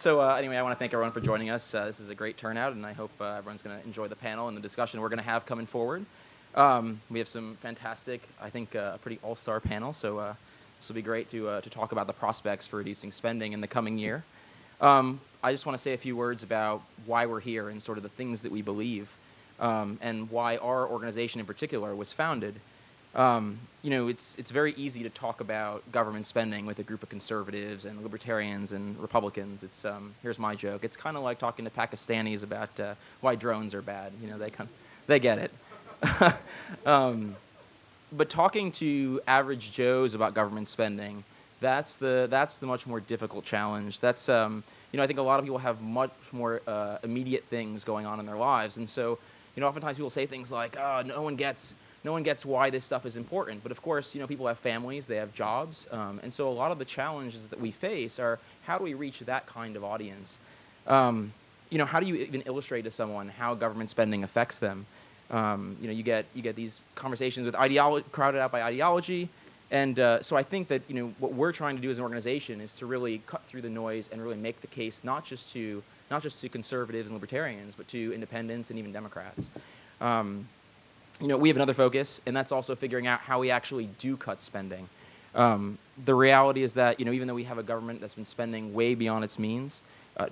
Anyway, I want to thank everyone for joining us. This is a great turnout, and I hope everyone's going to enjoy the panel and the discussion we're going to have coming forward. We have some fantastic, I think, a pretty all-star panel, so this will be great to talk about the prospects for reducing spending in the coming year. I just want to say a few words about why we're here and sort of the things that we believe, and why our organization in particular was founded. It's very easy to talk about government spending with a group of conservatives and libertarians and Republicans. Here's my joke. It's kind of like talking to Pakistanis about why drones are bad. They get it. But talking to average Joes about government spending, that's the much more difficult challenge. I think a lot of people have much more immediate things going on in their lives, and so oftentimes people say things like, "Oh, no one gets why this stuff is important." But of course, people have families, they have jobs, and so a lot of the challenges that we face are how do we reach that kind of audience? How do you even illustrate to someone how government spending affects them? You get these conversations with crowded out by ideology, and so I think that what we're trying to do as an organization is to really cut through the noise and really make the case not just to conservatives and libertarians, but to independents and even Democrats. We have another focus, and that's also figuring out how we actually do cut spending. The reality is that even though we have a government that's been spending way beyond its means,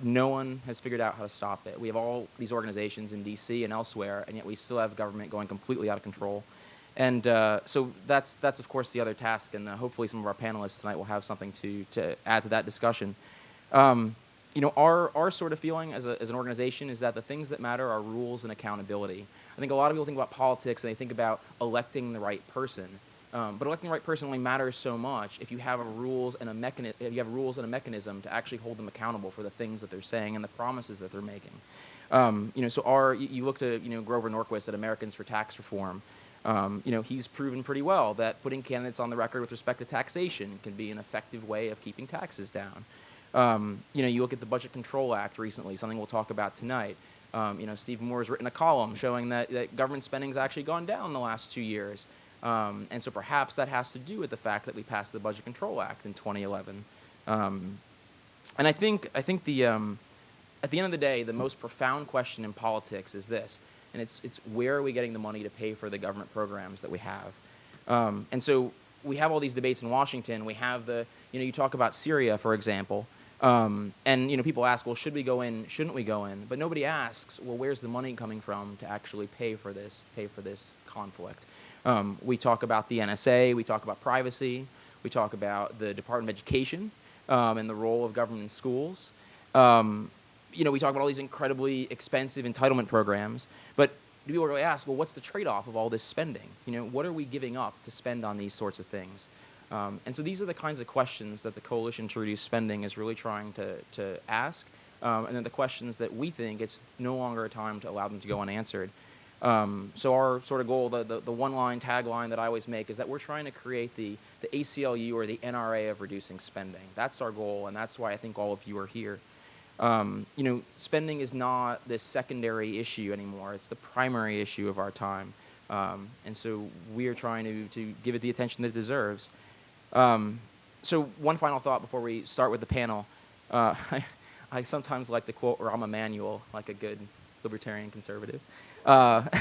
no one has figured out how to stop it. We have all these organizations in D.C. and elsewhere, and yet we still have government going completely out of control. And so that's of course the other task, and hopefully some of our panelists tonight will have something to add to that discussion. Our sort of feeling as an organization is that the things that matter are rules and accountability. I think a lot of people think about politics and they think about electing the right person, but electing the right person only matters so much if you have rules and a mechanism to actually hold them accountable for the things that they're saying and the promises that they're making. You look to Grover Norquist at Americans for Tax Reform. He's proven pretty well that putting candidates on the record with respect to taxation can be an effective way of keeping taxes down. You look at the Budget Control Act recently, something we'll talk about tonight. Steve Moore's written a column showing that government spending's actually gone down the last 2 years. And so perhaps that has to do with the fact that we passed the Budget Control Act in 2011. And I think at the end of the day, the most profound question in politics is this, and it's where are we getting the money to pay for the government programs that we have? And so we have all these debates in Washington. We have you talk about Syria, for example. And people ask, well, should we go in? Shouldn't we go in? But nobody asks, well, where's the money coming from to actually pay for this conflict? We talk about the NSA. We talk about privacy. We talk about the Department of Education and the role of government in schools. We talk about all these incredibly expensive entitlement programs. But do people really ask, well, what's the trade-off of all this spending? What are we giving up to spend on these sorts of things? And so these are the kinds of questions that the Coalition to Reduce Spending is really trying to ask, and then the questions that we think it's no longer a time to allow them to go unanswered. So our sort of goal, the one-line tagline that I always make is that we're trying to create the ACLU or the NRA of reducing spending. That's our goal, and that's why I think all of you are here. Spending is not this secondary issue anymore. It's the primary issue of our time. And so we are trying to give it the attention that it deserves. So one final thought before we start with the panel. I sometimes like to quote Rahm Emanuel, like a good libertarian conservative. But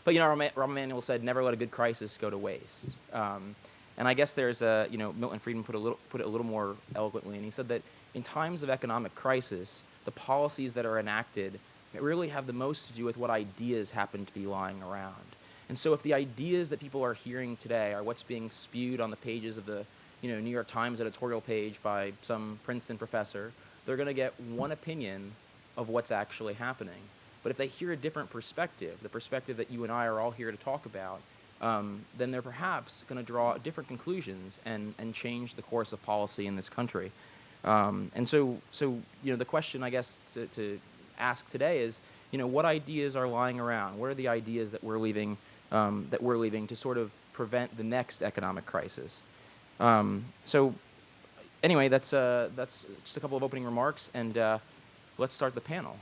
Rahm Emanuel said, "Never let a good crisis go to waste." And I guess there's Milton Friedman put it a little more eloquently, and he said that in times of economic crisis, the policies that are enacted really have the most to do with what ideas happen to be lying around. And so if the ideas that people are hearing today are what's being spewed on the pages of the New York Times editorial page by some Princeton professor, they're going to get one opinion of what's actually happening. But if they hear a different perspective, the perspective that you and I are all here to talk about, then they're perhaps going to draw different conclusions and change the course of policy in this country. And so the question, I guess, to ask today is, what ideas are lying around? What are the ideas that we're leaving to sort of prevent the next economic crisis? So anyway, that's just a couple of opening remarks, and let's start the panel.